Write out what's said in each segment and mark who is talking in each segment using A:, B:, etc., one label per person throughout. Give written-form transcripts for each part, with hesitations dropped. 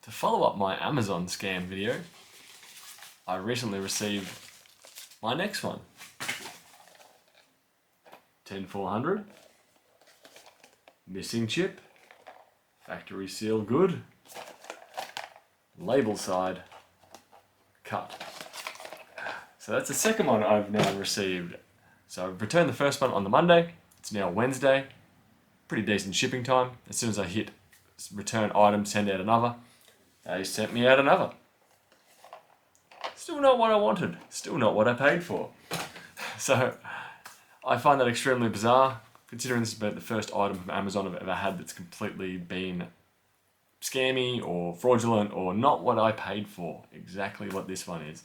A: To follow up my Amazon scam video, I recently received my next one. 10400, missing chip, factory seal good, label side cut. So that's the second one I've now received. So I've returned the first one on the Monday. It's now Wednesday. Pretty decent shipping time. As soon as I hit return item, send out another, they sent me out another. Still not what I wanted. Still not what I paid for. So I find that extremely bizarre, considering this is about the first item from Amazon I've ever had that's completely been scammy or fraudulent or not what I paid for. Exactly what this one is.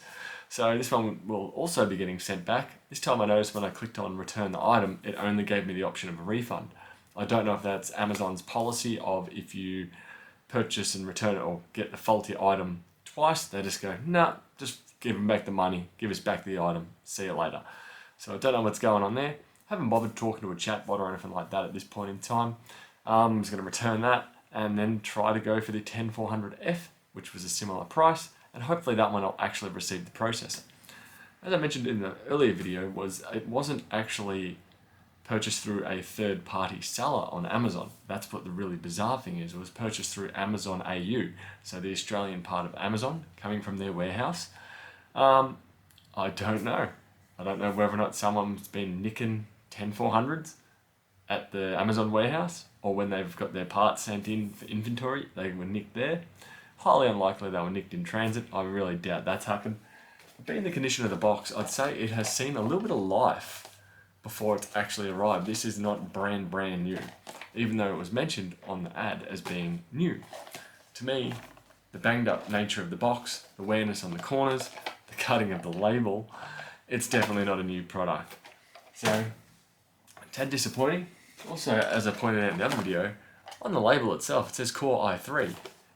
A: So this one will also be getting sent back. This time I noticed when I clicked on return the item, it only gave me the option of a refund. I don't know if that's Amazon's policy of if you purchase and return it or get the faulty item twice, they just go, nah, just give them back the money, give us back the item, see you later. So I don't know what's going on there. Haven't bothered talking to a chatbot or anything like that at this point in time. I'm just going to return that and then try to go for the 10400F, which was a similar price, and hopefully that one I'll actually receive the processor. As I mentioned in the earlier video, it wasn't actually purchased through a third-party seller on Amazon. That's what the really bizarre thing is. It was purchased through Amazon AU, so the Australian part of Amazon, coming from their warehouse. I don't know. I don't know whether or not someone's been nicking 10400s at the Amazon warehouse, or when they've got their parts sent in for inventory, they were nicked there. Highly unlikely they were nicked in transit. I really doubt that's happened. Being the condition of the box, I'd say it has seen a little bit of life before it's actually arrived. This is not brand new, even though it was mentioned on the ad as being new. To me, the banged up nature of the box, the wearness on the corners, the cutting of the label, it's definitely not a new product. So, a tad disappointing. Also, as I pointed out in the other video, on the label itself it says Core i3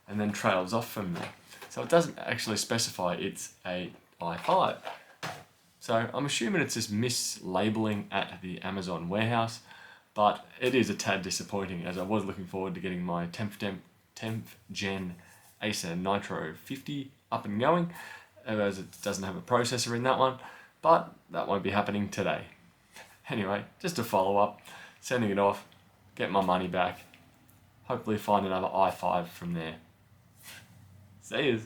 A: and then trails off from there. So it doesn't actually specify it's a i5. So I'm assuming it's just mislabeling at the Amazon warehouse, but it is a tad disappointing as I was looking forward to getting my 10th gen Acer Nitro 50 up and going, as it doesn't have a processor in that one, but that won't be happening today. Anyway, just a follow up, sending it off, get my money back, hopefully find another i5 from there. See yous.